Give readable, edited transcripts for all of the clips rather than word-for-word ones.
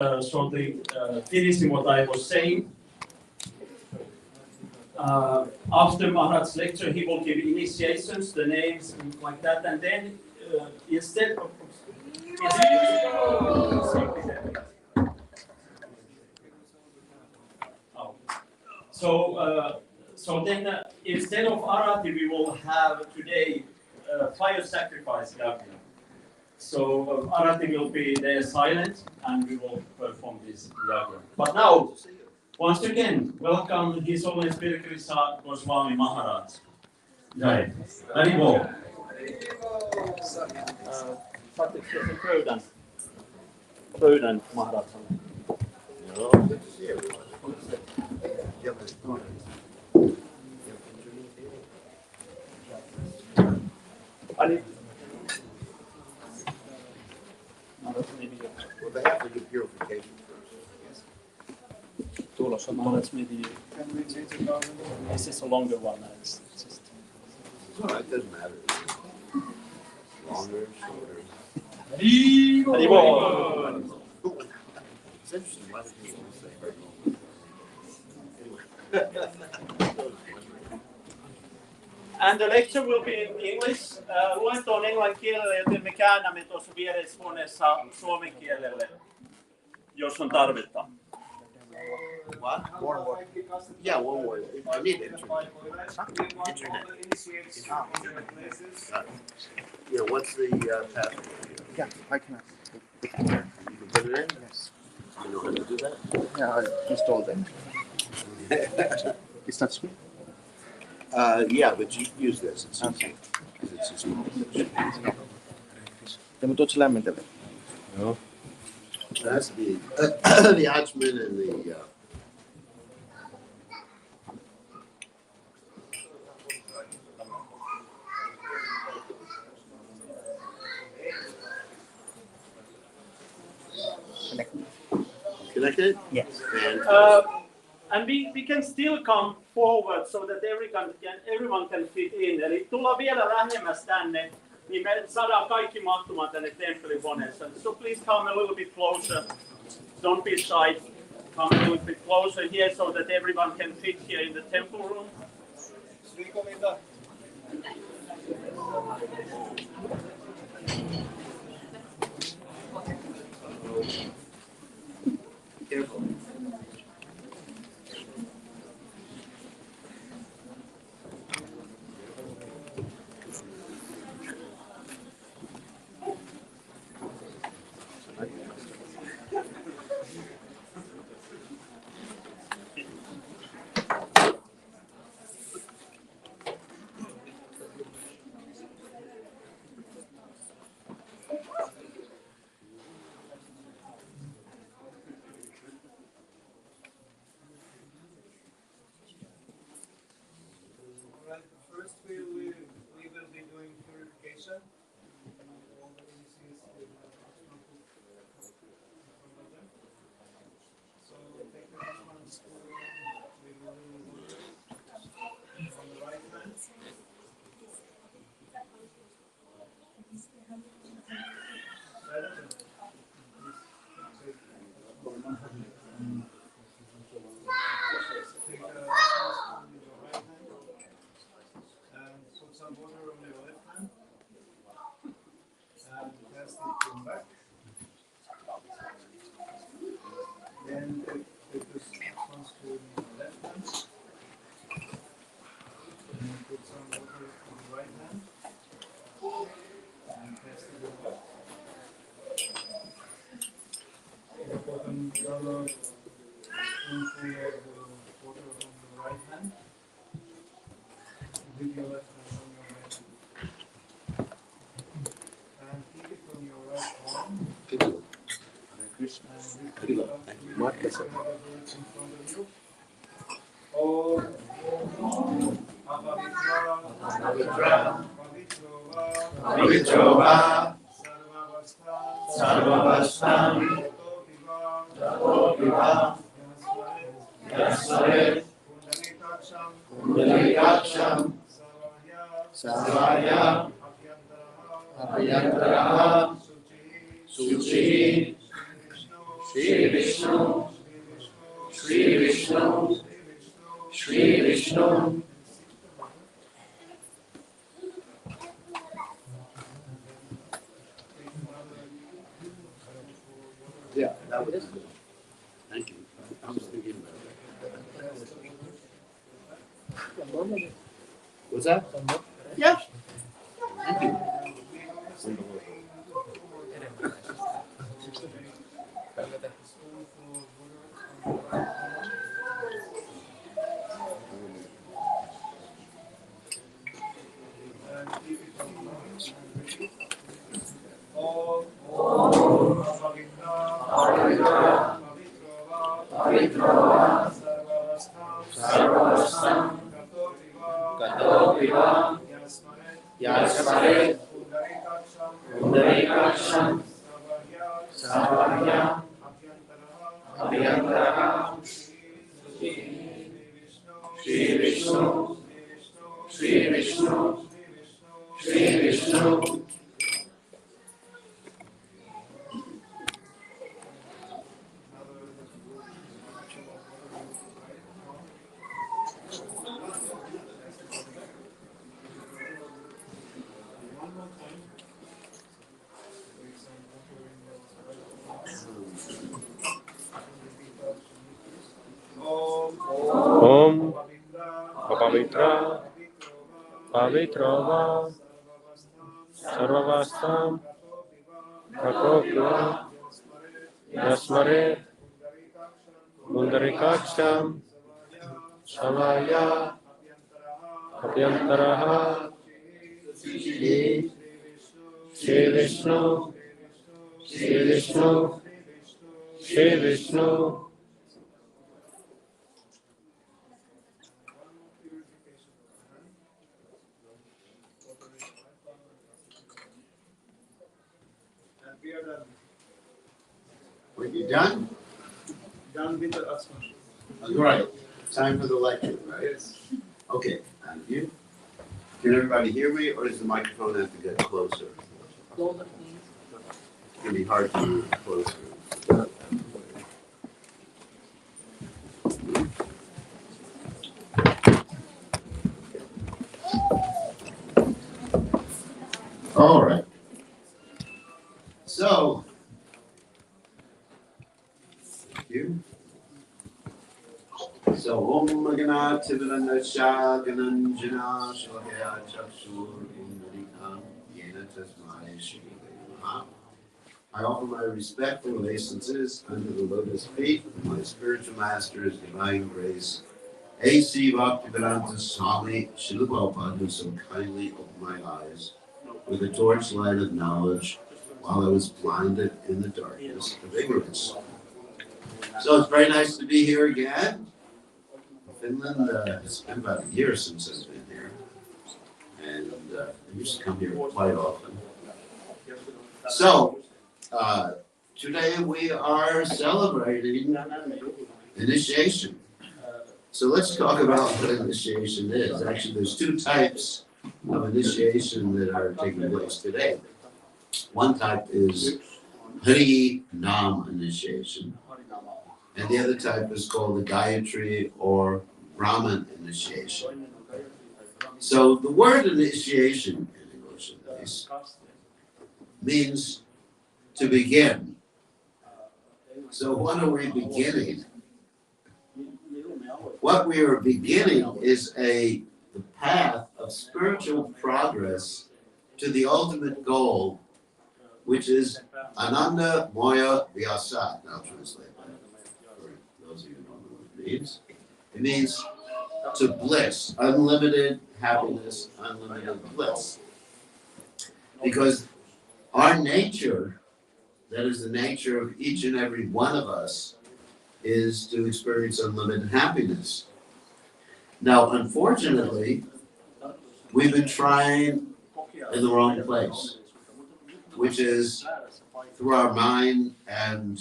So finishing what I was saying, after Maharaj's lecture, he will give initiations, the names, and like that, and then instead of so then instead of Arati, we will have today fire sacrifice yajna. So Arati will be there silent, and we will perform this yajna. But now, once again, welcome His Holiness Krishna Goswami Maharaja. Jai. Haribol. Pöydän Maharaja. Joo, good to see you. Well, they have to do purification first. Tulossa Maharaj, maybe this is a longer one. It's just... It's all right, it doesn't matter. Longer, shorter. Haribol. It's interesting, a lot of people say anyway. And the lecture will be in English. Luento on englannin kielellä, joten me käännämme tuossa viereishuoneessa suomen kielelle, jos on tarvetta. What? One more. Yeah, one more. I need internet. Yeah, what's the password? Yeah, I can. You can put it in? Yes. You know how to do that? Yeah, I installed them. Is that screen? Yeah, but you use this. It's Okay. It's a small. Ja mä tuot se lämmentävä. No. That's the Hodgman and the connected? Yes. And we can still come forward so that everyone can fit in. Eli tulla vielä lähemmäs tänne, niin me saadaan kaikki mahtumaan tänne temppelihuoneeseen. So please come a little bit closer. Don't be shy. Come a little bit closer here so that everyone can fit here in the temple room. Careful. First, we will be doing purification. So take the hands on the right hand. Put some water on your left hand and pass it back. Then take this one spoon on your left hand and put some water on the right hand and pass it back. Put another spoonful of water on the right hand. With your left hand on your right hand. And keep it on your right arm. Krishna. And lift it up. Marcus. Have the words in front of you. Om Apavitra Vitrova, Sarvavastam Topiva, Yasvaret, Kundalikaksham, Savaya, Abhyantaraha, Suchi, Shri Vishnu, Shri Vishnu, Shri Vishnu. Yeah, that was good. Thank you. I was thinking about that. What's that? Yeah. Thank you. Yasmare, Pundarikaksham, Savarya, Abhyantara, Shri Vishnu, Shri Vishnu, Shri Vishnu. Om Pavitra Pavitrova Sarvavastam Katopya Yasmare Pundarikaksham Savaya Abhyantaraha Shri Vishnu Shri Vishnu Shri Vishnu. Were you done? Done with the asana. All right. Time for the lecture, right? Yes. Okay. Thank you. Can everybody hear me, or does the microphone have to get closer? It's gonna be hard to move closer. All right. So, thank you. So, Om Magana Tivanandasha Gananjana Shalaya Chakshur Indrikam Yena Tasmai Shri Namaha. I offer my respectful obeisances under the lotus feet of my spiritual master's divine grace, A.C. Bhaktivedanta Swami Srila Prabhupada, who so kindly opened my eyes with a torchlight of knowledge while I was blinded in the darkness of ignorance. So it's very nice to be here again. Finland, it's been about a year since I've been here, and I used to come here quite often. So, today we are celebrating initiation. So let's talk about what initiation is. Actually, there's two types of initiation that are taking place today. One type is Hari Nam initiation, and the other type is called the Gayatri or Brahman initiation. So the word initiation in English at least means to begin. So what are we beginning? What we are beginning is the path of spiritual progress to the ultimate goal, which is Ananda Moya Vyasa. I'll translate that for those of you who don't know what it means. It means to bliss, unlimited happiness, unlimited bliss. Because our nature, that is the nature of each and every one of us, is to experience unlimited happiness. Now, unfortunately, we've been trying in the wrong place, which is through our mind and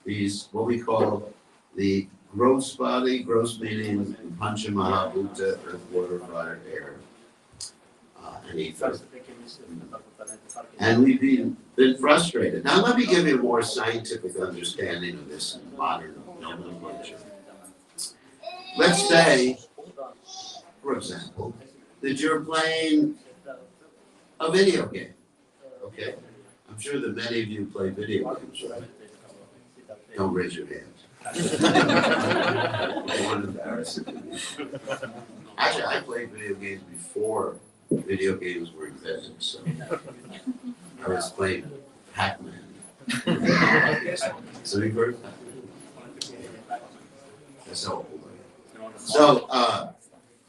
these, what we call the gross body, gross meaning Pancha Mahabhuta, earth, water, fire, air, ether. And we've been frustrated. Now let me give you a more scientific understanding of this modern nomenclature. Let's say, for example, that you're playing a video game, okay? I'm sure that many of you play video games, right? Don't raise your hand. I want to embarrass you. Actually, I played video games before video games were invented, so I was playing Pac-Man. So you've heard of Pac-Man? That's how old I am.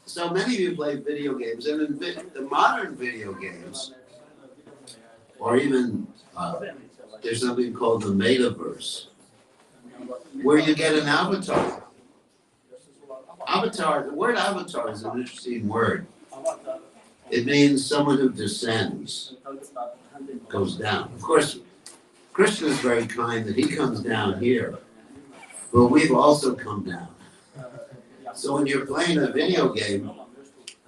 So many of you play video games, and in the modern video games, or even there's something called the metaverse, where you get an avatar. Avatar, the word avatar is an interesting word. It means someone who descends, goes down. Of course, Krishna is very kind that he comes down here, but we've also come down. So when you're playing a video game,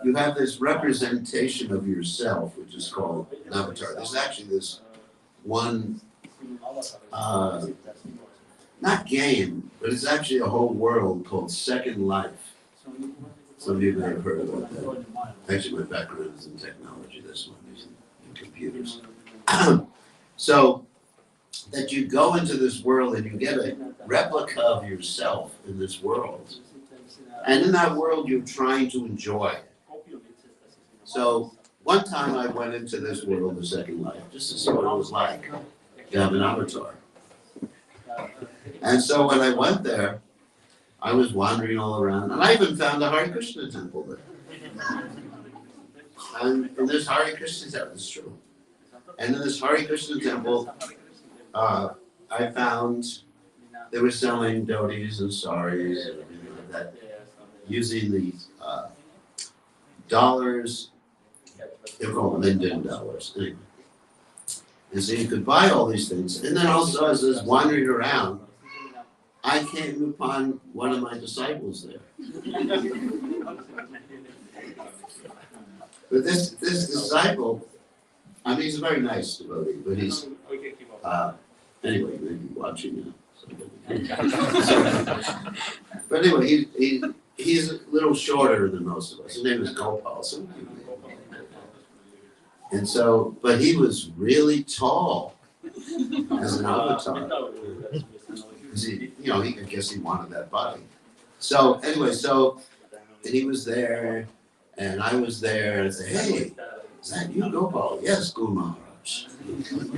you have this representation of yourself, which is called an avatar. There's actually this one, not game, but it's actually a whole world called Second Life. Some of you may have heard about that. Actually, my background is in technology. This one is in computers. So that you go into this world and you get a replica of yourself in this world. And in that world, you're trying to enjoy it. So one time I went into this world, the Second Life, just to see what it was like to have an avatar. And so when I went there, I was wandering all around, and I even found a Hare Krishna temple there. And in this Hare Krishna temple, it's true. And in this Hare Krishna temple, I found they were selling dhotis and saris and everything like that, using the dollars. They're called Linden dollars. Anyway. And so you could buy all these things. And then also as I was wandering around, I came upon one of my disciples there. But this disciple, I mean, he's a very nice devotee, but he's, anyway, he may be watching now. But anyway, he's a little shorter than most of us. His name is Gopal. Some people may know him. And so, but he was really tall as an avatar. He, I guess he wanted that body. So anyway, and he was there, and I was there, and I said, "Hey, is that you, Gopal?" "Yes, Guru Maharaj.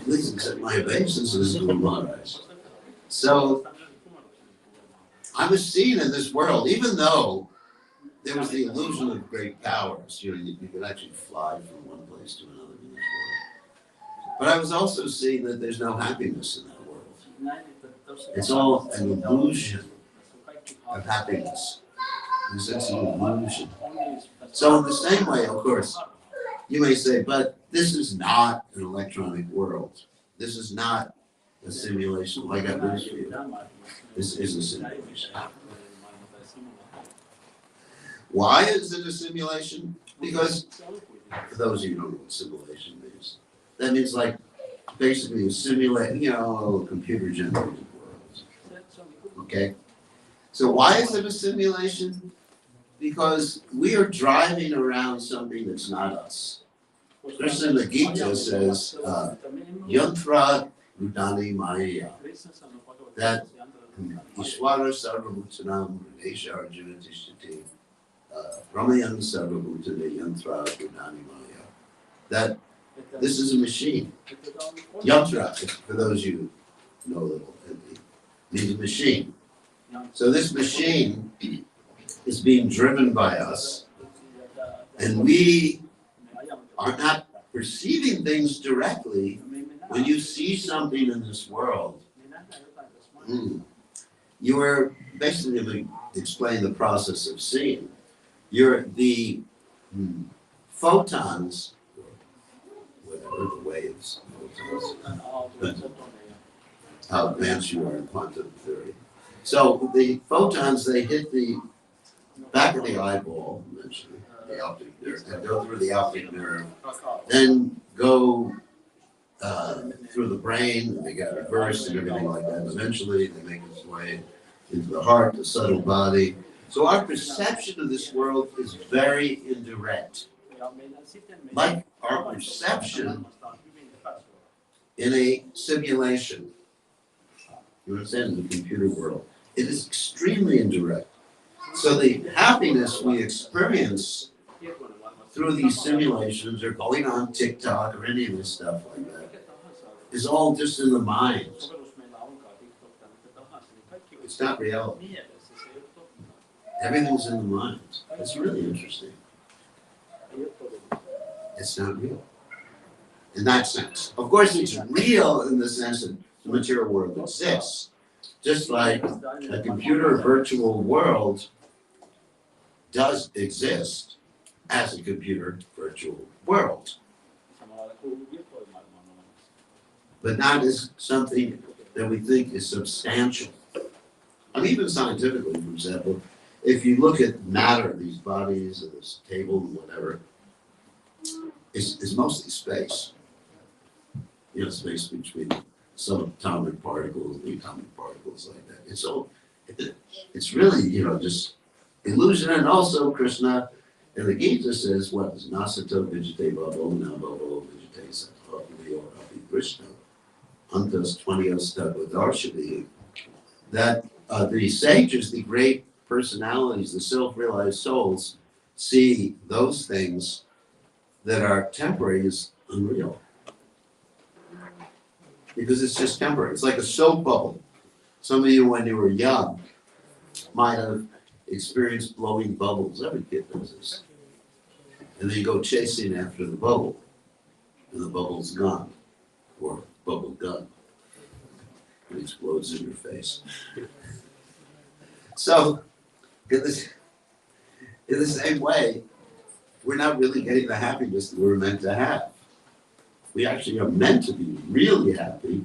Please accept my obeisances, Guru Maharaj." So I was seen in this world, even though there was the illusion of great powers. You could actually fly from one place to another in this world. But I was also seeing that there's no happiness in that world. It's all an illusion of happiness. It's an illusion. So in the same way, of course, you may say, but this is not an electronic world. This is not a simulation. Well, I got news for you. This is a simulation. Why is it a simulation? Because, for those of you who don't know what simulation means, that means like basically you simulate, computer generated worlds. Okay? So why is it a simulation? Because we are driving around something that's not us. Krishna in the Gita says, Yantra Rudani Maya, that Ishwara Sarvabhutanam Esha Arjuna Tishtati Ramayan Sarvabhutane Yantra Rudani Maya. That this is a machine. Yantra, for those you know a little, means a machine. So this machine is being driven by us, and we are not perceiving things directly. When you see something in this world, you are basically explaining the process of seeing. You're the photons, whatever the waves, photons, how advanced you are in quantum theory. So the photons, they hit the back of the eyeball, eventually, the optic nerve, and go through the optic nerve, then go through the brain, and they get reversed and everything like that. Eventually, they make its way into the heart, the subtle body. So our perception of this world is very indirect. Like our perception in a simulation. You understand? In the computer world, it is extremely indirect. So the happiness we experience through these simulations or going on TikTok or any of this stuff like that is all just in the mind. It's not reality. Everything's in the mind. It's really interesting. It's not real. In that sense. Of course, it's real in the sense that the material world exists. Just like a computer virtual world does exist as a computer virtual world. But not as something that we think is substantial. I mean, even scientifically, for example, if you look at matter, these bodies, and this table, and whatever, it's mostly space. You know, space between subatomic particles, the atomic particles, like that. It's really, you know, just illusion. And also, Krishna, and the Gita says, what is nasato vijate bhavo, na bhavo vijate sattva or api Krishna, antas 20 tattvadarshini, that the sages, the great personalities, the self-realized souls, see those things that are temporary as unreal. Because it's just temporary. It's like a soap bubble. Some of you, when you were young, might have experienced blowing bubbles. Every kid does this. And then you go chasing after the bubble, and the bubble's gone, or bubble gun. It explodes in your face. So, in the same way, we're not really getting the happiness that we're meant to have. We actually are meant to be really happy.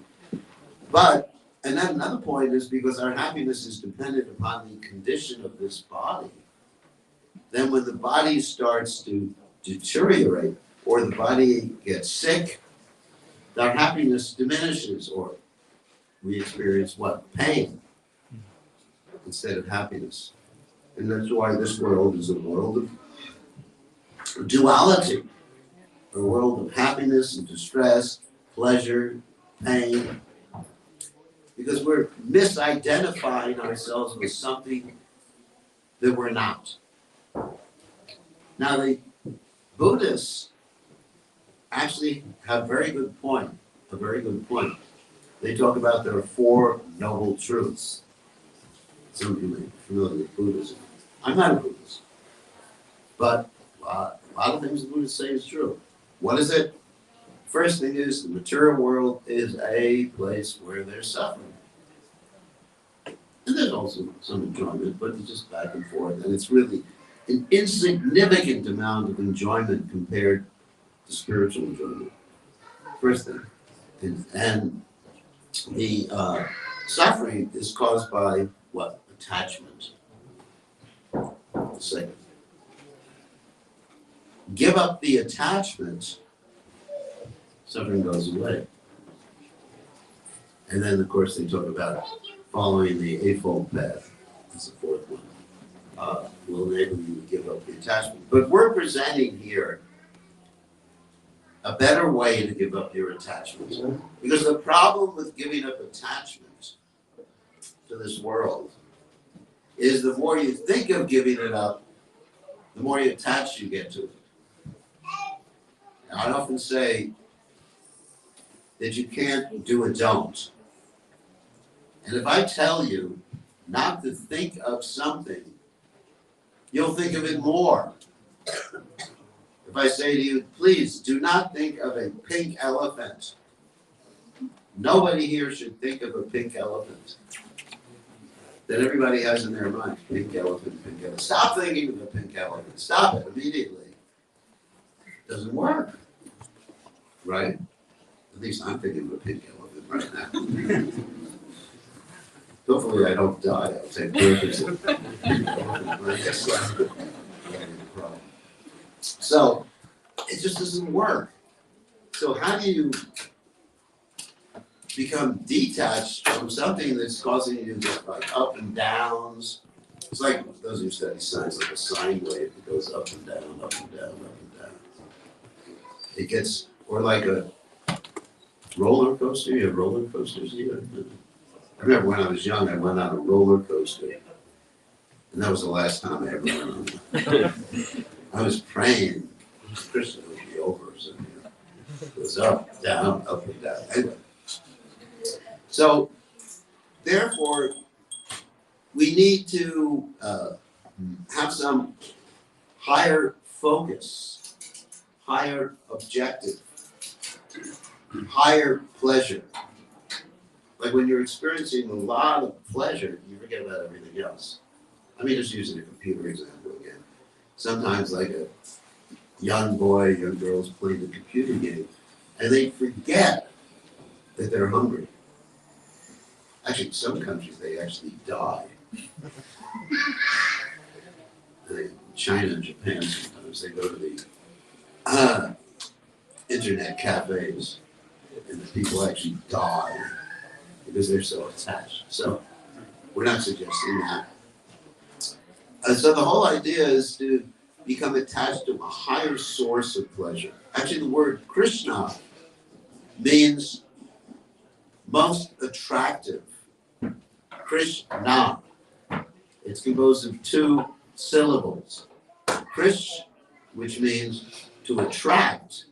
But, and then another point is because our happiness is dependent upon the condition of this body. Then when the body starts to deteriorate or the body gets sick, our happiness diminishes, or we experience what? Pain instead of happiness. And that's why this world is a world of duality. A world of happiness and distress, pleasure, pain, because we're misidentifying ourselves with something that we're not. Now, the Buddhists actually have a very good point. They talk about there are 4 noble truths. Some of you may be familiar with Buddhism. I'm not a Buddhist, but a lot of things the Buddhists say is true. What is it? First thing is the material world is a place where there's suffering. And there's also some enjoyment, but it's just back and forth. And it's really an insignificant amount of enjoyment compared to spiritual enjoyment. First thing. And the suffering is caused by what? Attachment. Second. Give up the attachment, suffering goes away. And then, of course, they talk about following the Eightfold Path. That's the 4th one. Will enable you to give up the attachment. But we're presenting here a better way to give up your attachment. Because the problem with giving up attachment to this world is the more you think of giving it up, the more attached you get to it. I'd often say that you can't do a don't. And if I tell you not to think of something, you'll think of it more. If I say to you, please do not think of a pink elephant, nobody here should think of a pink elephant that everybody has in their mind. Pink elephant, pink elephant. Stop thinking of a pink elephant. Stop it immediately. It doesn't work. Right? At least I'm thinking of a pink elephant right now. Hopefully I don't die. I'll take pictures of pink elephant right next to So it just doesn't work. So how do you become detached from something that's causing you to get like up and downs? It's like those who study science, like a sine wave that goes up and down, up and down, up and down. It gets, or like a roller coaster. You have roller coasters here. I remember when I was young, I went on a roller coaster, and that was the last time I ever went on one. I was praying, Krishna would be over, so it was up, and down. Anyway. So, therefore, we need to have some higher focus, higher objective, higher pleasure. Like when you're experiencing a lot of pleasure, you forget about everything else. I mean, just using a computer example again. Sometimes like a young boy, young girl's playing a computer game, and they forget that they're hungry. Actually, in some countries, they actually die. In China and Japan, sometimes they go to the internet cafes, and the people actually die because they're so attached. So we're not suggesting that. So the whole idea is to become attached to a higher source of pleasure. Actually, the word Krishna means most attractive. Krishna. It's composed of two syllables. Krish, which means to attract,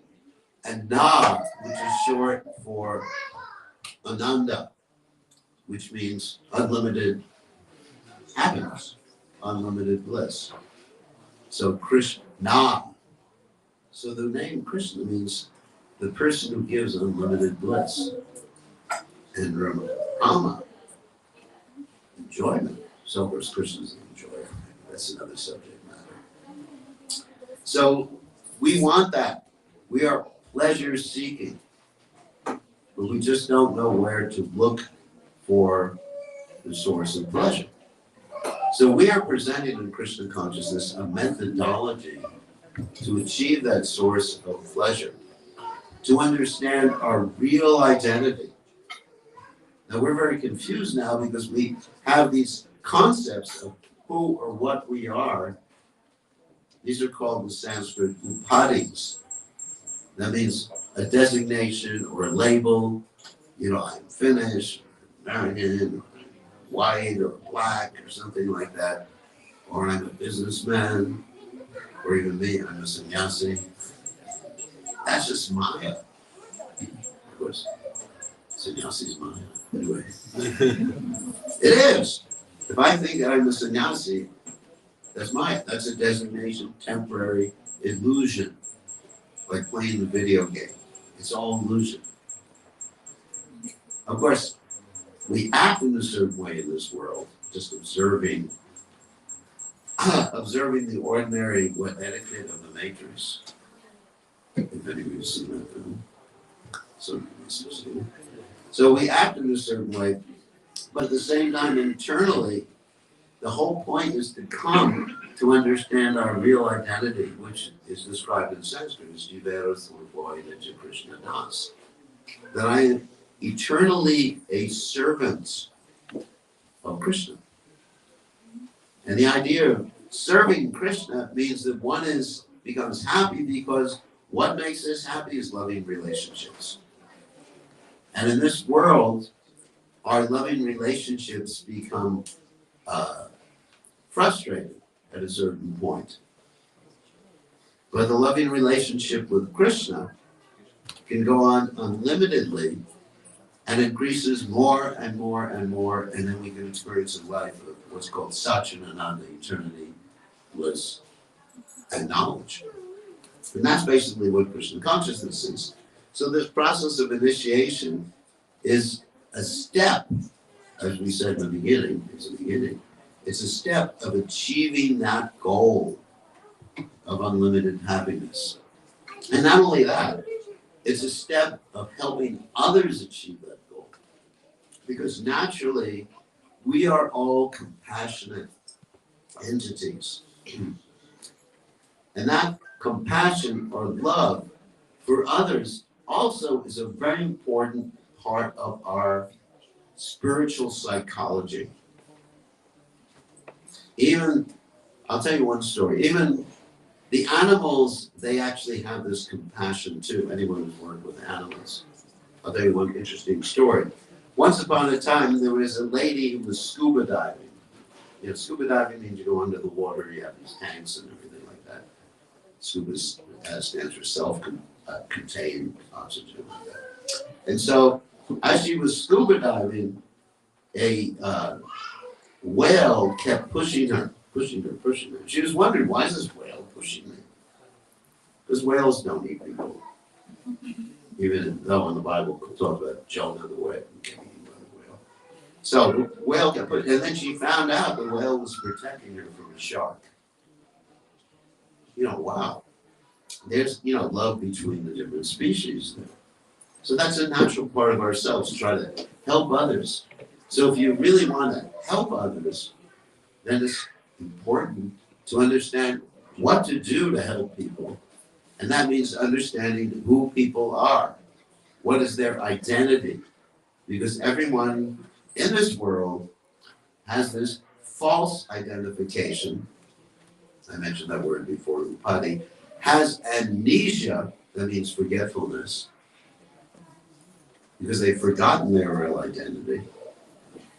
and Na, which is short for Ananda, which means unlimited happiness, unlimited bliss. So Krishna. So the name Krishna means the person who gives unlimited bliss. And Rama, enjoyment. So of course Krishna's an enjoyer. That's another subject matter. So we want that. We are pleasure seeking. But we just don't know where to look for the source of pleasure. So we are presenting in Krishna consciousness a methodology to achieve that source of pleasure, to understand our real identity. Now we're very confused now because we have these concepts of who or what we are. These are called in Sanskrit upadhis. That means a designation or a label. You know, I'm Finnish, or American, or white, or black, or something like that. Or I'm a businessman, or even me, I'm a sannyasi. That's just Maya. Of course, sannyasi is Maya. Anyway, it is. If I think that I'm a sannyasi, that's Maya. That's a designation, temporary illusion, like playing the video game. It's all illusion. Of course, we act in a certain way in this world, just observing the ordinary etiquette of the Matrix. If anybody's seen that film, some must have seen it. So we act in a certain way, but at the same time, internally, the whole point is to come to understand our real identity, which is described in Sanskrit as Jivera Thurvoida Krishna Das. That I am eternally a servant of Krishna. And the idea of serving Krishna means that one becomes happy because what makes us happy is loving relationships. And in this world, our loving relationships become frustrated at a certain point. But the loving relationship with Krishna can go on unlimitedly and increases more and more and more, and then we can experience a life of what's called Satchidananda, eternity, bliss, and knowledge. And that's basically what Krishna consciousness is. So this process of initiation is a step, as we said in the beginning, it's a step of achieving that goal of unlimited happiness. And not only that, it's a step of helping others achieve that goal. Because naturally, we are all compassionate entities. And that compassion or love for others also is a very important part of our spiritual psychology. Even, I'll tell you one story, even the animals, they actually have this compassion too. Anyone who's worked with animals. I'll tell you one interesting story. Once upon a time, there was a lady who was scuba diving. You know, scuba diving means you go under the water, you have these tanks and everything like that. Scuba stands for self-contained oxygen. Like that. And so, as she was scuba diving, a whale kept pushing her. She was wondering, why is this whale pushing me? Because whales don't eat people. Even though in the Bible it talks about Jonah the whale getting eaten by the whale. So the whale kept pushing, and then she found out the whale was protecting her from a shark. You know, wow. There's, you know, love between the different species there. So that's a natural part of ourselves, to try to help others. So if you really want to help others, then it's important to understand what to do to help people. And that means understanding who people are. What is their identity? Because everyone in this world has this false identification. I mentioned that word before, upadi, has amnesia, that means forgetfulness, because they've forgotten their real identity.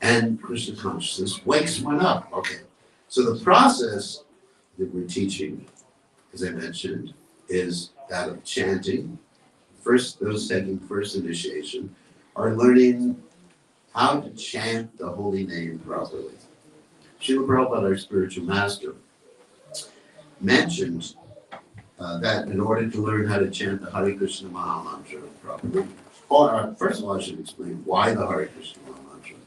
And Krishna consciousness wakes one up. Okay, so the process that we're teaching, as I mentioned, is that of chanting. First, those taking first initiation are learning how to chant the holy name properly. Srila Prabhupada, our spiritual master, mentioned that in order to learn how to chant the Hare Krishna Maha Mantra properly, or first of all, I should explain why the Hare Krishna Maha Mantra.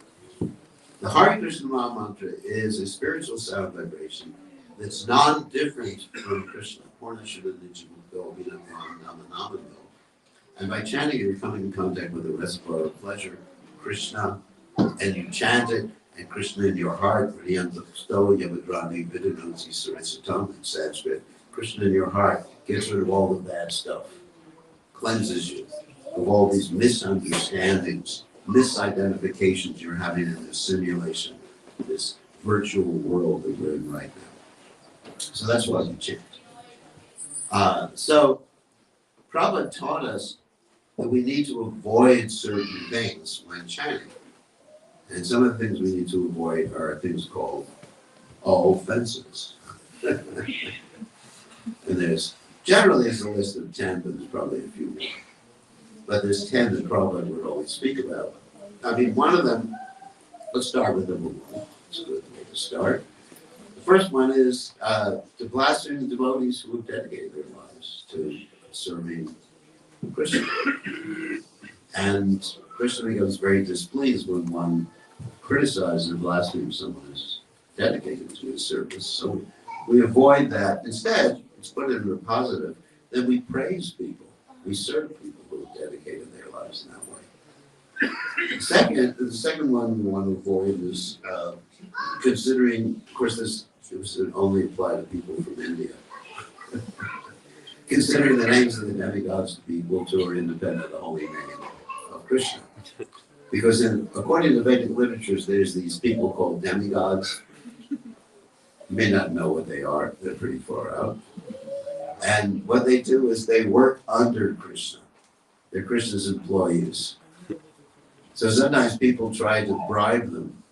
The Hare Krishna Maha Mantra is a spiritual sound vibration that's non-different from Krishna. And by chanting it, you're coming in contact with the reservoir of pleasure, Krishna, and you chant it, and Krishna in your heart, in Sanskrit, Krishna in your heart gets rid of all the bad stuff, cleanses you of all these misunderstandings, misidentifications you're having in this simulation, this virtual world that we're in right now. So that's why we chant. So Prabhupada taught us that we need to avoid certain things when chanting. And some of the things we need to avoid are things called offenses. And there's generally it's a list of 10, but there's probably a few more. But there's 10 that Prabhupada would always speak about. I mean, one of them, let's start with number one. It's a good way to start. The first one is to blaspheme the devotees who have dedicated their lives to serving Krishna. And Krishna becomes very displeased when one criticizes and blasphemes someone who's dedicated to his service. So we avoid that. Instead, let's put it in a positive, then we praise people. We serve people who have dedicated their lives in that way. The second one we want to avoid is considering, of course, this would only apply to people from India. Considering the names of the demigods to be equal to or independent of the holy name of Krishna. Because according to Vedic literatures, there's these people called demigods. You may not know what they are, they're pretty far out. And what they do is they work under Krishna. They're Krishna's employees. So sometimes people try to bribe them.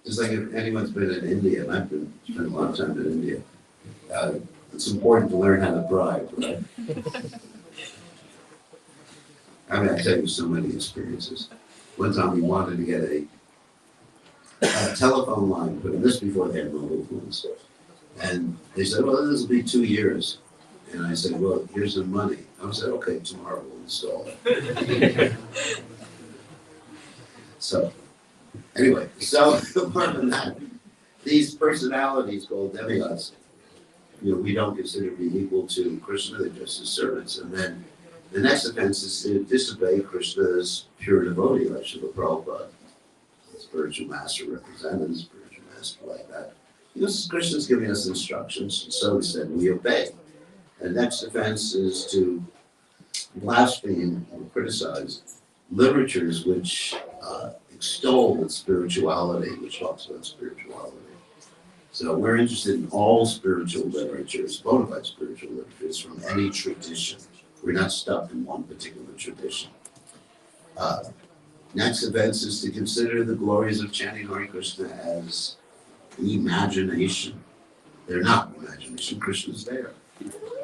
Just like if anyone's been in India, and I've spent a lot of time in India, it's important to learn how to bribe, right? I mean, I tell you so many experiences. One time we wanted to get a telephone line put in, this before they had mobile phones. And they said, well, this will be 2 years. And I said, well, here's the money. I said, okay, tomorrow we'll install it. So, anyway, so apart from that, these personalities called demigods, we don't consider to be equal to Krishna, they're just his servants. And then the next offense is to disobey Krishna's pure devotee, like Srila Prabhupada, spiritual master representative, spiritual master like that. Krishna's giving us instructions, and so instead we obey. The next offense is to blaspheme or criticize literatures which extol spirituality, which talks about spirituality. So we're interested in all spiritual literatures, bona fide spiritual literatures from any tradition. We're not stuck in one particular tradition. Next offense is to consider the glories of chanting Hare Krishna as imagination. They're not imagination. Krishna's there.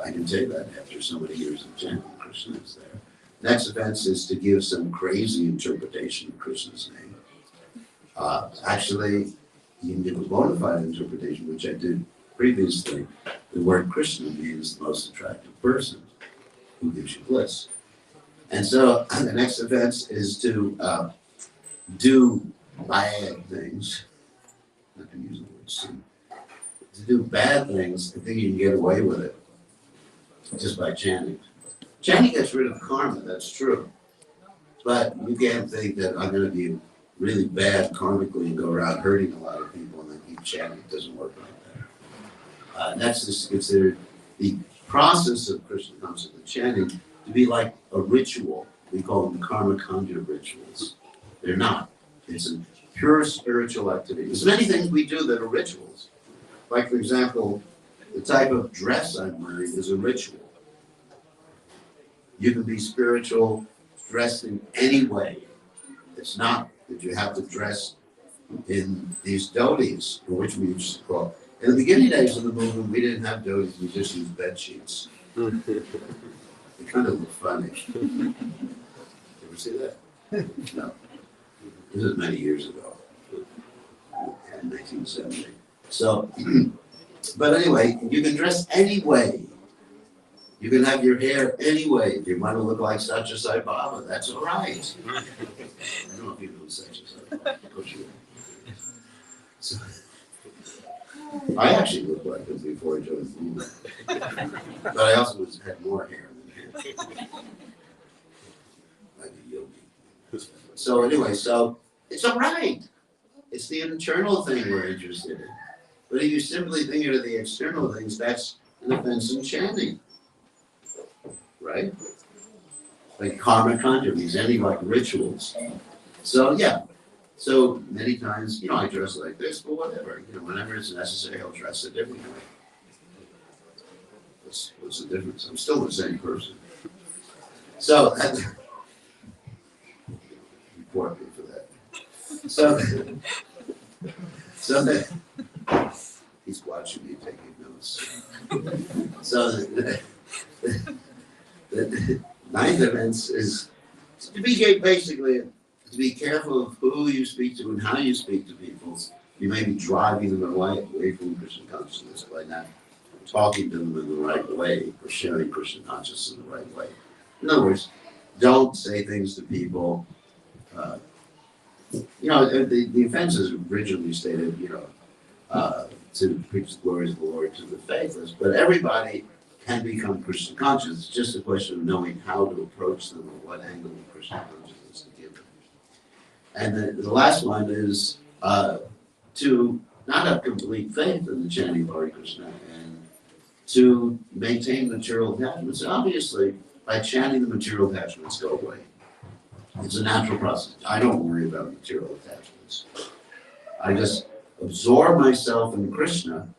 I can say that after so many years of chanting, Krishna is there. Next offense is to give some crazy interpretation of Krishna's name. Actually, you can give a bona fide interpretation, which I did previously. The word Krishna means the most attractive person who gives you bliss. And so the next offense is to do bad things. I'm not going to use the word sin. To do bad things and think you can get away with it just by chanting. Chanting gets rid of karma, that's true. But you can't think that I'm going to be really bad karmically and go around hurting a lot of people and then keep chanting. It doesn't work like that. Next is to consider the process of Krishna consciousness chanting to be like a ritual. We call them karma kanja rituals. They're not. It's a pure spiritual activity. There's many things we do that are rituals. Like, for example, the type of dress I'm wearing is a ritual. You can be spiritual dressed in any way. It's not that you have to dress in these dhotis, which we used to call. In the beginning days of the movement, we didn't have dhotis, we just used bed sheets. They kind of look funny. You ever see that? No. This is many years ago, in 1970. So, but anyway, you can dress any way. You can have your hair any way. If you want to look like Satya Sai Baba, that's all right. I don't know if you know Satya Sai Baba. Of course you do. So, I actually looked like him before I joined the movement. But I also had more hair than him. Like a yogi. So anyway, so it's all right. It's the internal thing we're interested in. But if you simply think of the external things, that's an offense in chanting. Right? Like karma kanja means any like rituals. So yeah. So many times, I dress like this, but whatever. Whenever it's necessary, I'll dress a different way. What's the difference? I'm still the same person. So report me for that. So he's watching me taking notes. So the ninth offense is to be basically to be careful of who you speak to and how you speak to people. You may be driving them away from Krishna consciousness by not talking to them in the right way or sharing Krishna consciousness in the right way. In other words, don't say things to people. The offense is originally stated, to preach the glories of the Lord to the faithless, but everybody can become Krishna conscious. It's just a question of knowing how to approach them or what angle of Krishna consciousness to give them. And the last one is to not have complete faith in the chanting of Hare Krishna and to maintain material attachments. Obviously, by chanting, the material attachments go away. It's a natural process. I don't worry about material attachments. I just absorb myself in Krishna,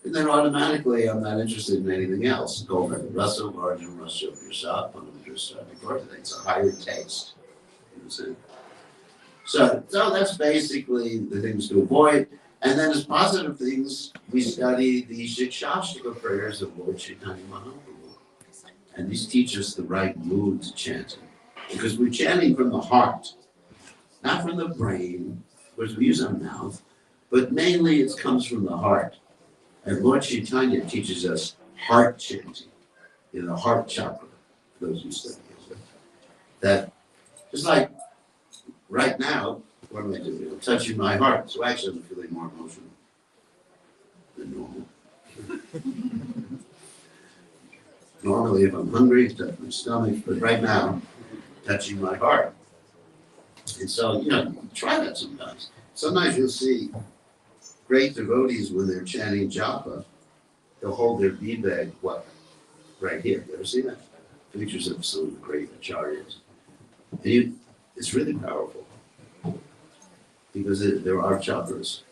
and then automatically I'm not interested in anything else. Go for the rasa, margin, rasa of yourself, it's a higher taste. So that's basically the things to avoid. And then as positive things, we study the Shikshashtaka prayers of Lord Chaitanya Mahaprabhu. And these teach us the right mood to chanting. Because we're chanting from the heart, not from the brain, because we use our mouth, but mainly it comes from the heart. And Lord Chaitanya teaches us heart chanting, in the heart chakra, those who study it. That, just like right now, what am I doing? I'm touching my heart. So actually I'm feeling more emotional than normal. Normally if I'm hungry, it's touching my stomach, but right now, touching my heart. And so, try that sometimes. Sometimes you'll see great devotees when they're chanting japa, they'll hold their bead bag, right here. You ever see that? Pictures of some of the great acharyas. And it's really powerful because there are chakras.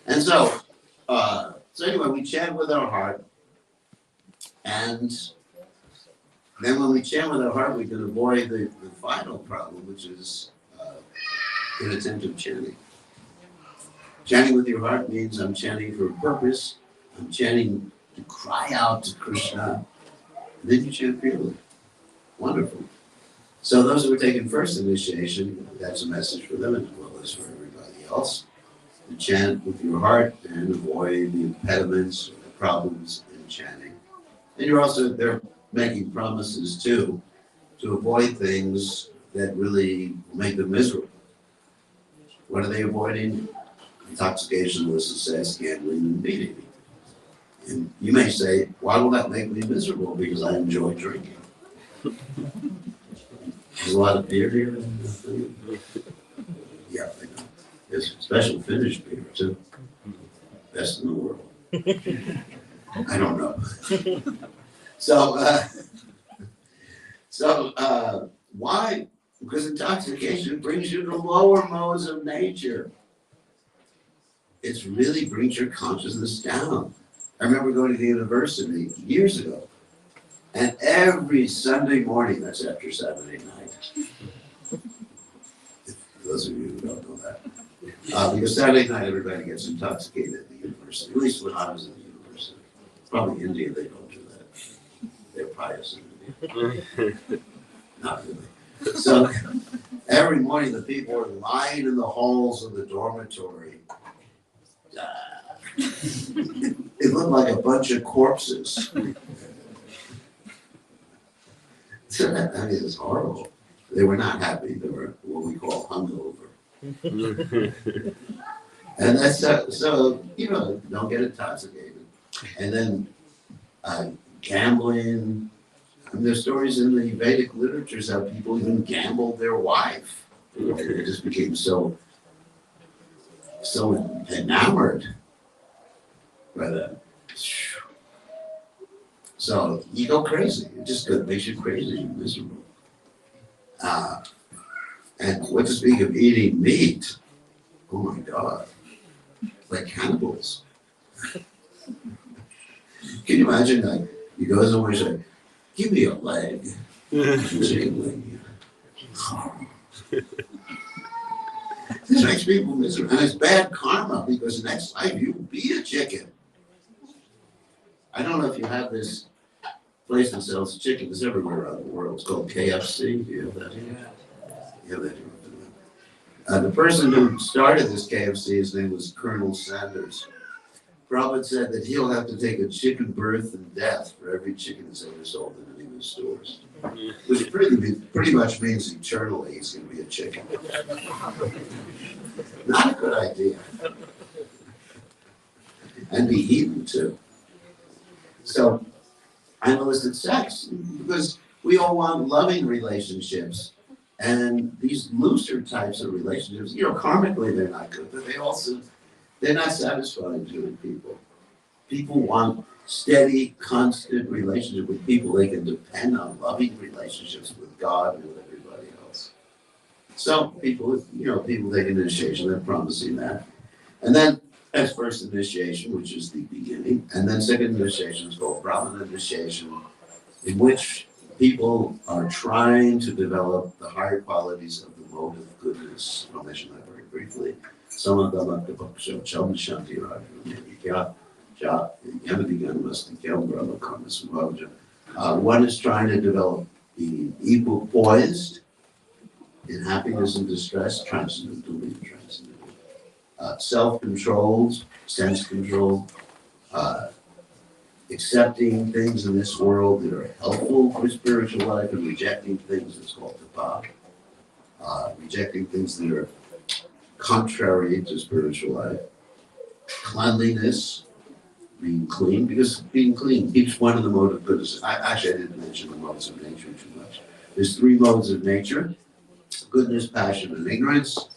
And so anyway, we chant with our heart, and then when we chant with our heart, we can avoid the final problem, which is inattentive chanting. Chanting with your heart means I'm chanting for a purpose. I'm chanting to cry out to Krishna. And then you chant purely. Wonderful. So those who are taking first initiation, that's a message for them as well as for everybody else. To chant with your heart and avoid the impediments or the problems in chanting. And they're making promises too, to avoid things that really make them miserable. What are they avoiding? Intoxication, illicit sex, gambling, and meat eating. And you may say, why will that make me miserable? Because I enjoy drinking. There's a lot of beer here. Yeah, I know. There's special Finnish beer too. Best in the world. I don't know. So why? Because intoxication brings you to lower modes of nature. It really brings your consciousness down. I remember going to the university years ago, and every Sunday morning, that's after Saturday night, for those of you who don't know that, because Saturday night everybody gets intoxicated at the university, at least when I was in the university. Probably India, they don't do that. They're pious in India. Not really. So every morning the people were lying in the halls of the dormitory. It looked like a bunch of corpses. I mean, it's horrible. They were not happy. They were what we call hungover. And that's so don't get intoxicated. And then gambling. And there's stories in the Vedic literatures how people even gambled their wife. They just became so enamored by that. So you go crazy. It just makes you crazy and miserable. And what to speak of eating meat? Oh my God. Like cannibals. Can you imagine that? You go somewhere and say, give me a leg. Chicken leg. This makes people miserable. And it's bad karma because next life you will be a chicken. I don't know if you have this place that sells chickens everywhere around the world. It's called KFC. Do you have that here? You have that here. The person who started this KFC, his name was Colonel Sanders. Prabhupada said that he'll have to take a chicken birth and death for every chicken that's ever sold in any of his stores. Which pretty much means eternally he's going to be a chicken. Not a good idea. And be eaten too. So, animalistic sex, because we all want loving relationships. And these looser types of relationships, karmically they're not good, but they're not satisfying to people. People want steady, constant relationship with people they can depend on, loving relationships with God and with everybody else. So people take initiation, they're promising that. And then that's first initiation, which is the beginning. And then second initiation is called Brahmana initiation, in which people are trying to develop the higher qualities of the mode of goodness. I'll mention that very briefly. Some of them are the Bhaksha, Cham Shanti Raju, one is trying to develop the equal poised in happiness and distress, transcendental and transcendental. Self-controlled, sense-controlled, accepting things in this world that are helpful for spiritual life and rejecting things that's called tapa. Rejecting things that are contrary to spiritual life. Cleanliness, being clean, because being clean keeps one of the mode of goodness. I didn't mention the modes of nature too much. There's 3 modes of nature: goodness, passion, and ignorance.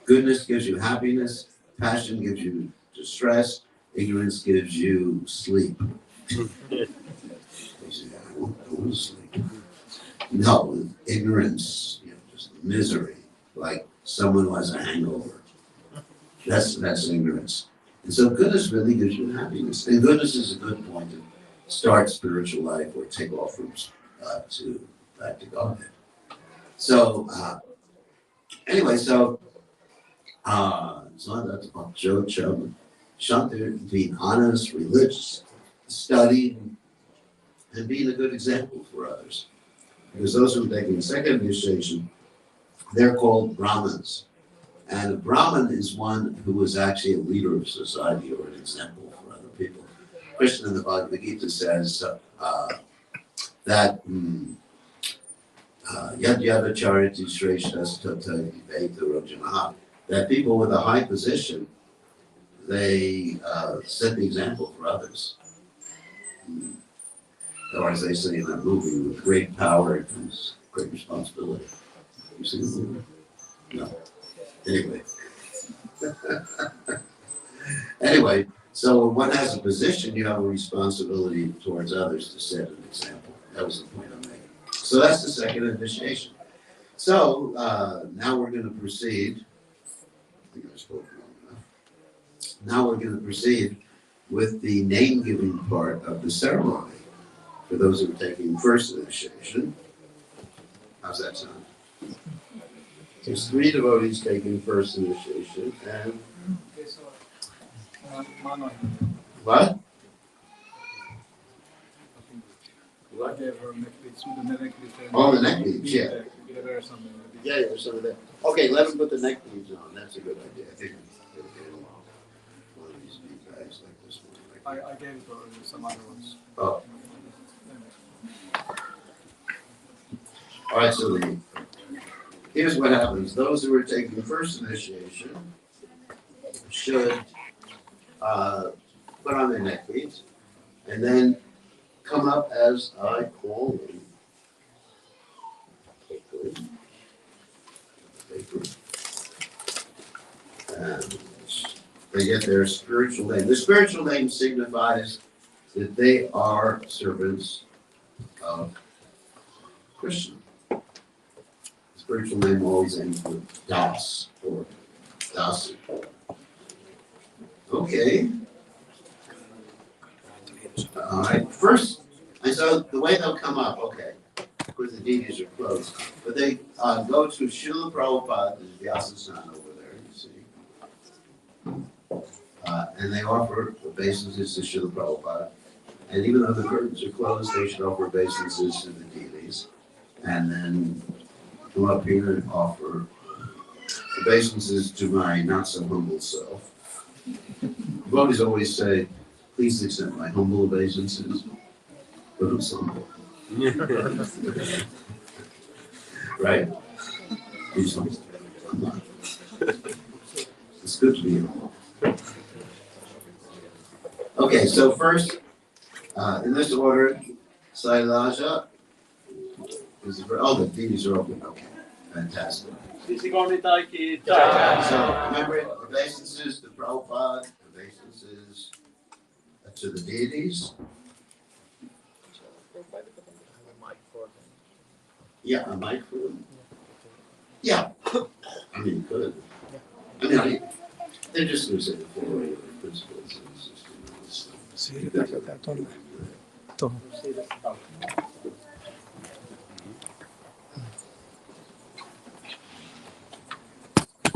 Goodness gives you happiness, passion gives you distress, ignorance gives you sleep. Don't sleep. No, ignorance, just misery, like someone who has a hangover. That's ignorance. And so goodness really gives you happiness. And goodness is a good point to start spiritual life or take off from back to Godhead. So anyway, so that's about Joe Shanti, being honest, religious, studying, and being a good example for others. Because those who are taking the second initiation, they're called Brahmins. And a Brahmin is one who is actually a leader of society or an example for other people. Krishna in the Bhagavad Gita says that Yad Yadachariti Shreshtas Tata Veta, that people with a high position, they set the example for others. Or as they say in that movie, with great power comes great responsibility. You see the movie? No. Anyway. Anyway, so when one has a position, you have a responsibility towards others to set an example. That was the point I'm making. So that's the second initiation. So now we're going to proceed. I think I spoke long enough. Now we're going to proceed with the name-giving part of the ceremony for those who are taking first initiation. How's that sound? There's 3 devotees taking first initiation, and what? What? Oh, the neck beads, yeah. Yeah, there's some of that. Okay, let them put the neck beads on. That's a good idea. I think they'll get along. One of these bead bags like this one. I gave some other ones. Oh. All right, so here's what happens. Those who are taking the first initiation should put on their neck beads and then come up as I call them. And they get their spiritual name. The spiritual name signifies that they are servants of Krishna. Spiritual name always ends with Das or Dasi. Okay. All right. First, and so the way they'll come up, okay, of course the deities are closed, but they go to Srila Prabhupada, there's Vyasa-san over there, you see. And they offer obeisances to Srila Prabhupada. And even though the curtains are closed, they should offer obeisances to the deities. And then come up here and offer obeisances to my not so humble self. Devotees always say, please accept my humble obeisances. But who's humble? Right? Who's humble? I'm not. It's good to be humble. Okay, so first, in this order, Sailaja. The deities are open. Okay, fantastic. So remember, obeisances to Prabhupada, obeisances to the deities. Yeah, a mic for them. Yeah, I mean, good. I mean, they're just going to say the 4 regular principles of the system.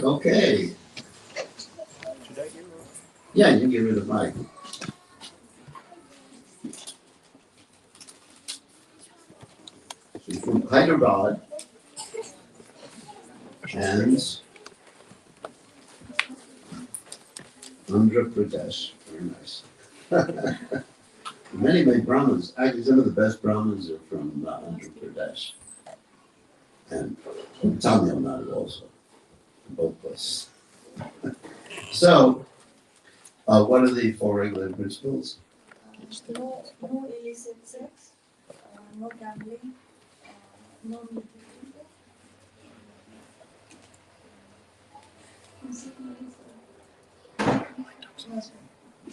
Okay. Yeah, you can give her the mic. She's from Hyderabad and Andhra Pradesh. Very nice. Many Brahmins, actually some of the best Brahmins are from Andhra Pradesh. And Tamil Nadu also. Both places. So, what are the 4 regular principles? No illicit sex, no gambling, no meat.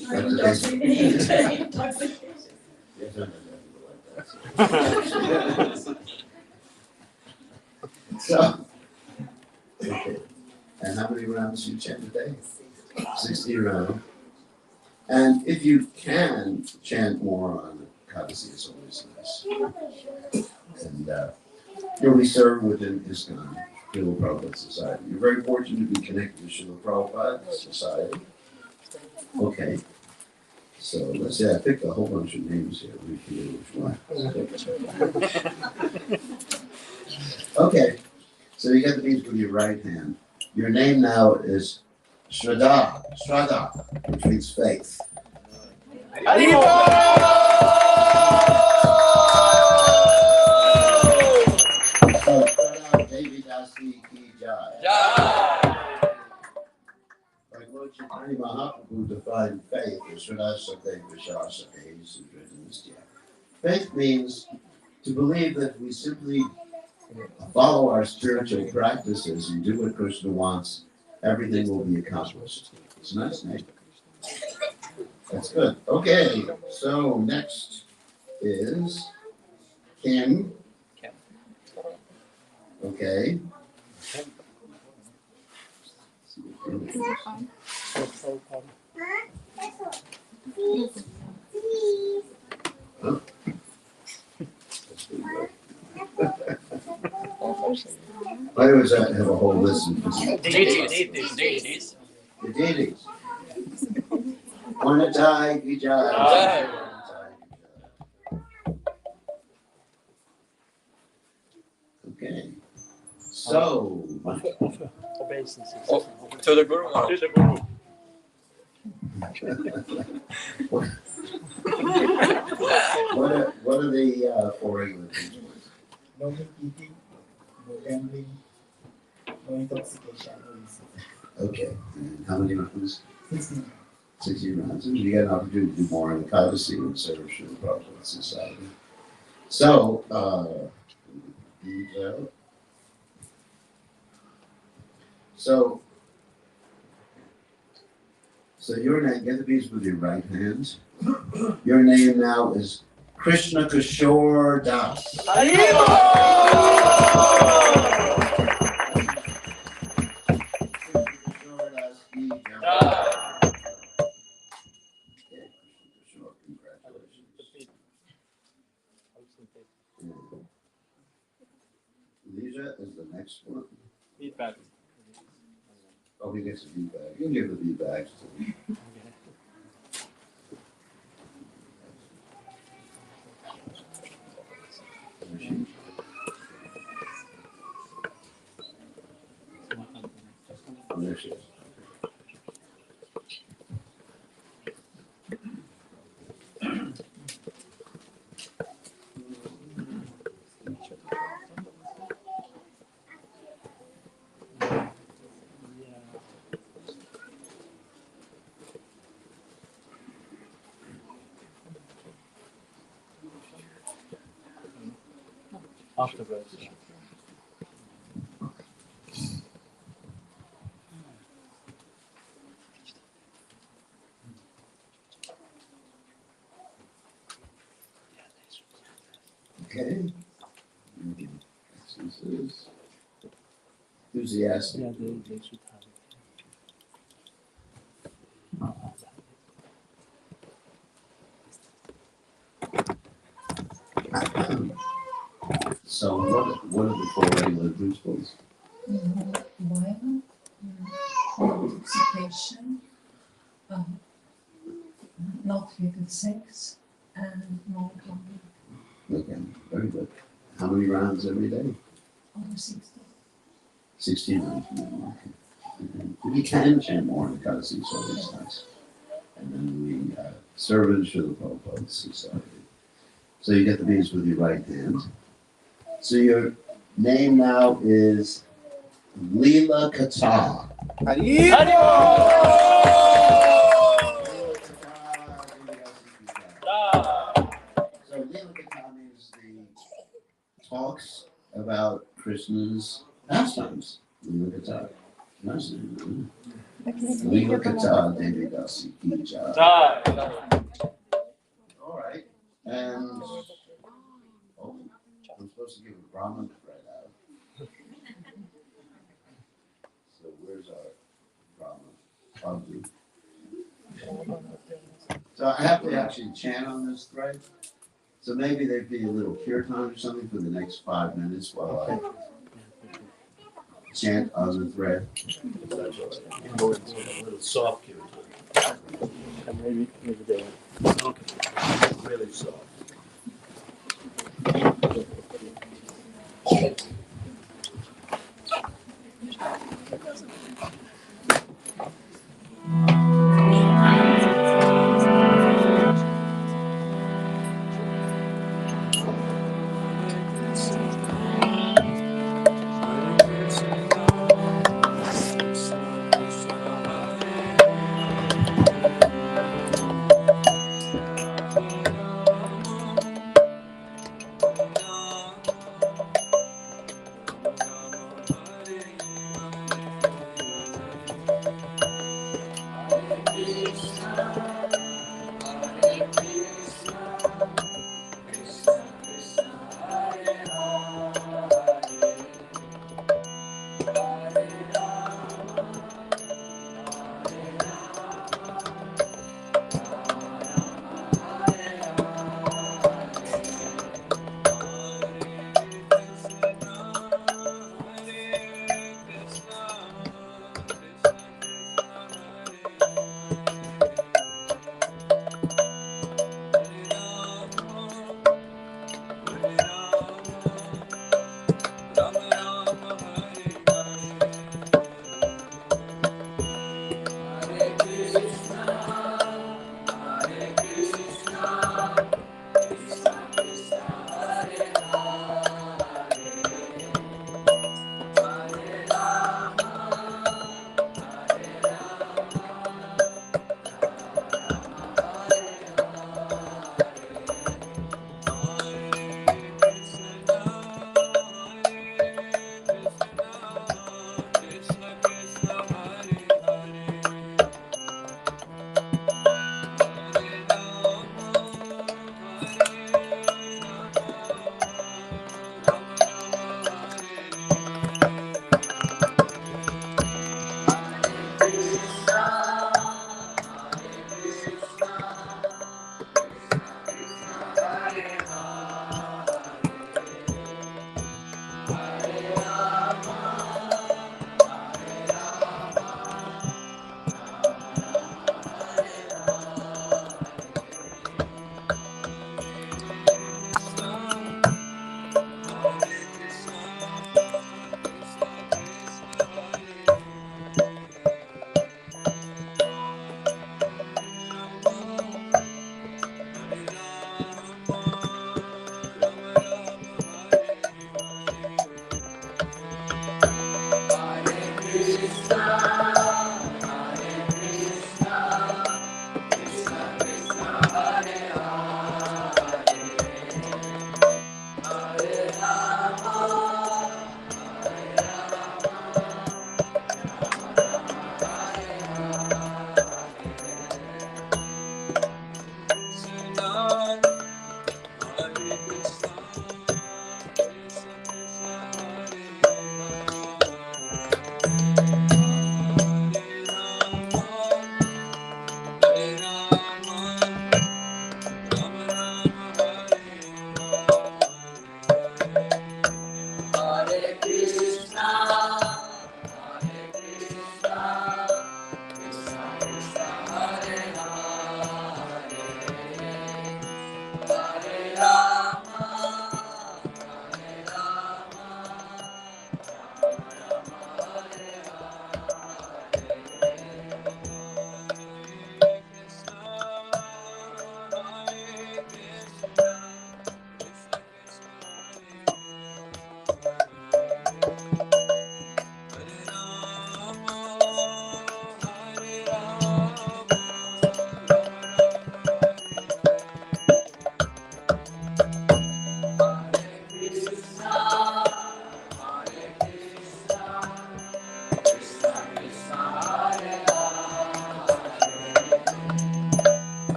Intoxication. Yes, I know that. So, okay. And how many rounds do you chant a day? 60 rounds. And if you can chant more on Kadasi, it's always nice. And we serve within ISKCON, Srila Prabhupada Society. You're very fortunate to be connected to Srila Prabhupada Society. Okay. So let's say I picked a whole bunch of names here. We figure which one. Okay. So you get the beads with your right hand. Your name now is Shraddha, which means faith. So Shraddha Devi Dasi Ki Jai. Like Lord Chaitanya Mahaprabhu defined faith as Shraddha Sate Vishwasa Sudridhanistya. Faith means to believe that we simply follow our spiritual practices and do what Krishna wants, everything will be accomplished. It's a nice name. That's good. Okay, so next is Kim. Okay. Huh? I always have a whole list of Deities. the deities. Sunnuntaijuhlaluento. Okay. So, To the Guru Maharaj. what are the four regular principles? No eating, no gambling, no intoxication, no illicit. Okay. And how many rounds? 16. 60 rounds. And you get an opportunity to do more in the Kadasi and serve Srila Prabhupada Society. So, So your name, get the beads with your right hand. Your name now is Krishna Kishore Das. Lisa is the next one. Feedback. Oh, he gets a bead bag. You can give the bead bags to him. Oh, there she is. Afterwards. Okay. This is enthusiastic. Yeah, they should have So what are the four regular principles? Violence, intoxication, not having sex, and no gambling. Okay, very good. How many rounds every day? Over 60. 16 rounds. Okay. We can chant more in the Kadasi, so it's nice. And then we serve in Srila Prabhupada Society. So you get the beads with your right hand. So your name now is Leela Kata. So Leela Kata means the talks about Krishna's pastimes. Leela Kata. Nice name. Leela Kata Devi Dasi Ki Jai. All right. And So I have to actually chant on this thread. So maybe there'd be a little kirtan or something for the next 5 minutes while I chant on the thread. A little soft cue. Maybe they Really soft.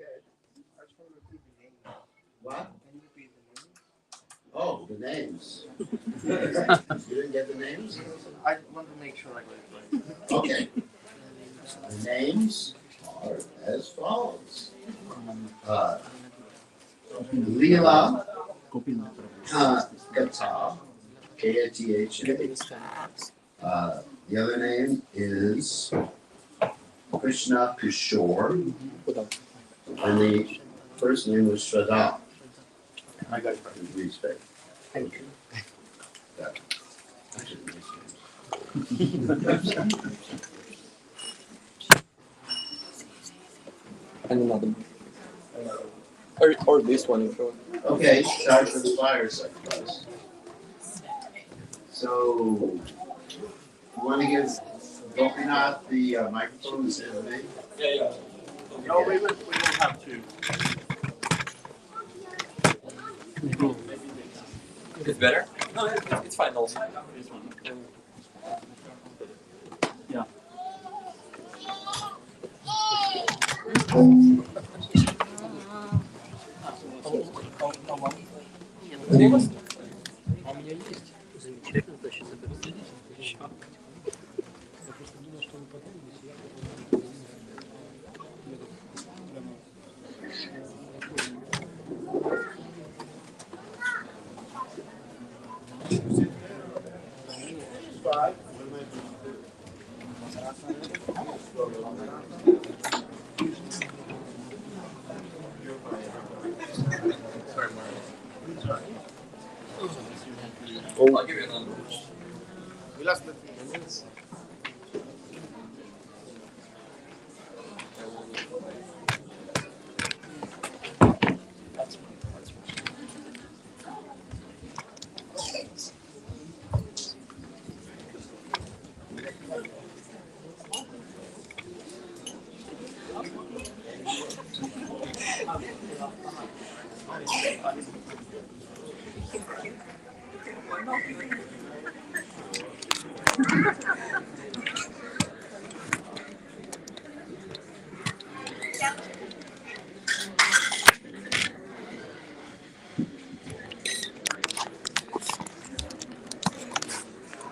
I just want to repeat the name. What? Can you repeat the name? Oh, the names. You didn't get the names? I want to make sure I got it right. Okay. The names are as follows. Leela Katha, Katha. The other name is Krishna Kishore, and the first name was Shraddha. I got it right. With respect. Thank you. That actually makes sense. And another one. Or this one if you want. Okay, start for the fire sacrifice. So, you want to give Gopinath the microphone and say the name? Yeah. No, we will have to. It's better? No, it's fine also. This one. А у меня есть замечательно, значит, это шаг. Я просто думал, что вы подумали, я I'll give you another one. We lost the 3 minutes.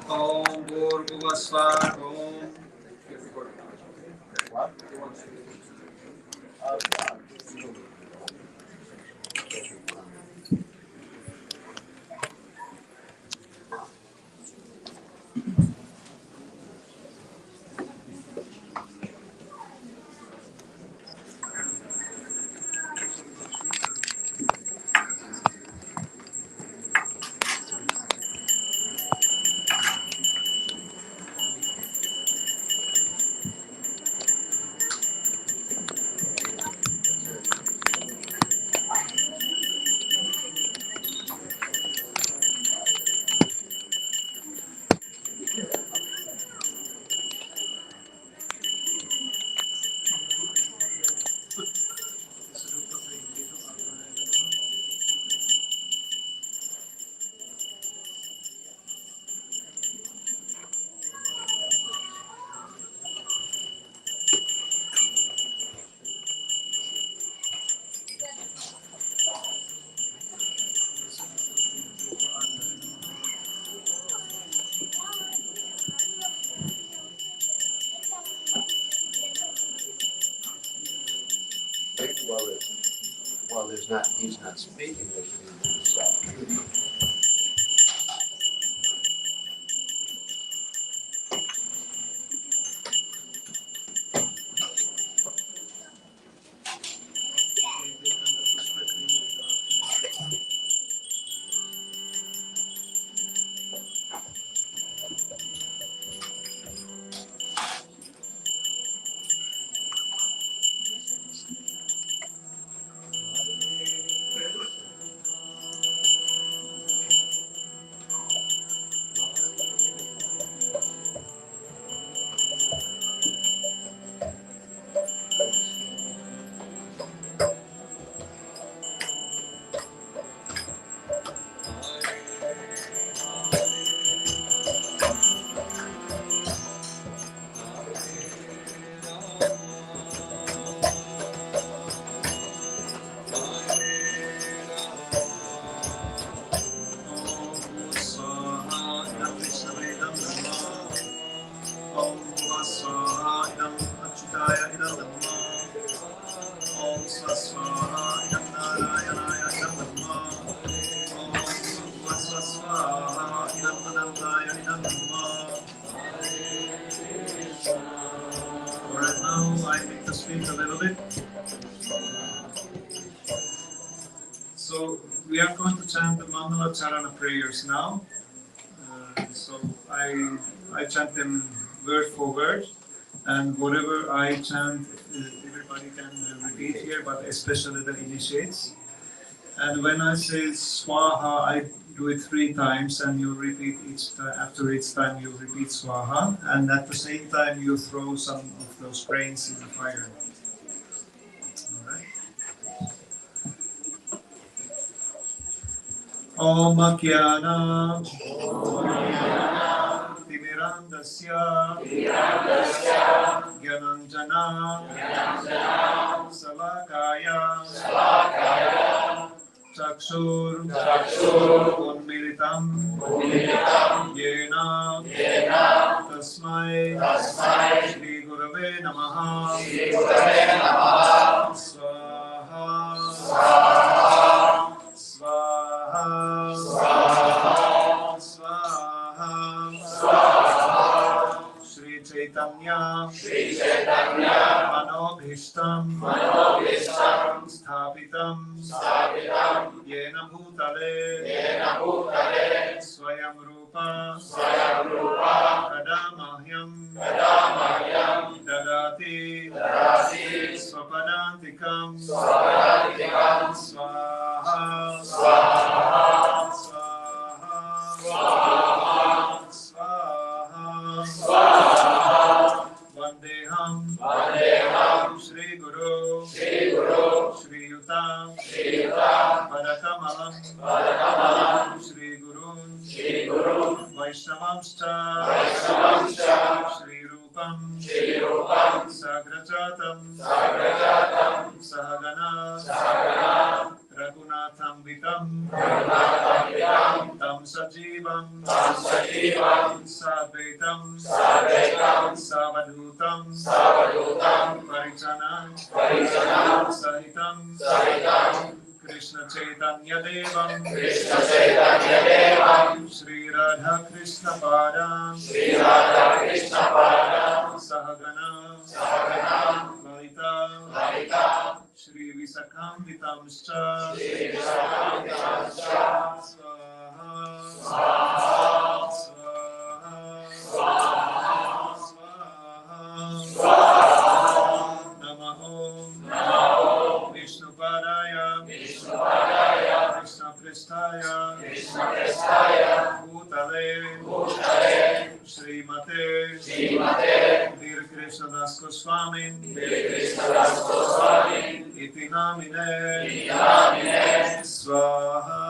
Om Bhurvuvasvaha Om. What? While he's not speaking, we should stop. Narayana idam dhamma. Om Swaswaha idam Narayana idam dhamma. Om Swaswaha idam Anantaya idam dhamma. Alright, now I need to speak a little bit. So we are going to chant the Mangala Charana prayers now. So I chant them word for word, and whatever I chant, everybody can repeat here, but especially the initiates. And when I say Swaha, I do it 3 times, and you repeat each time. After each time, you repeat Swaha, and at the same time, you throw some of those grains in the fire. Om Akyana Timirandasya Gyananjana Salakaya Chakshur Unmilitam Yena Tasmai Shri Gurave Namaha Swaha Swaha Swaha Shri Chaitanya Manobhishtam Sthapitam Yena Bhutale Swayam Rupa Kadamahyam Dadati Swapadantikam Swaha Vandeham Shri Guru Shri Yutam Padakamalam Shri Gurun Vaishnavamscha Shri Rupam Sagrajatam Sahagana Raghunatham Vitam Tam Sajivam Sadvaitam Savadhutam Parijanam Sahitam Krishna Chaitanya Devam Shri Radha Krishna Padam Sahagana Lalita Shri Visakhambitamscha Swaha Namaho Vishnupadaya Krishna Prestaya Bhutale Srimate Vir Krishna Das Goswami Iti namine Swaha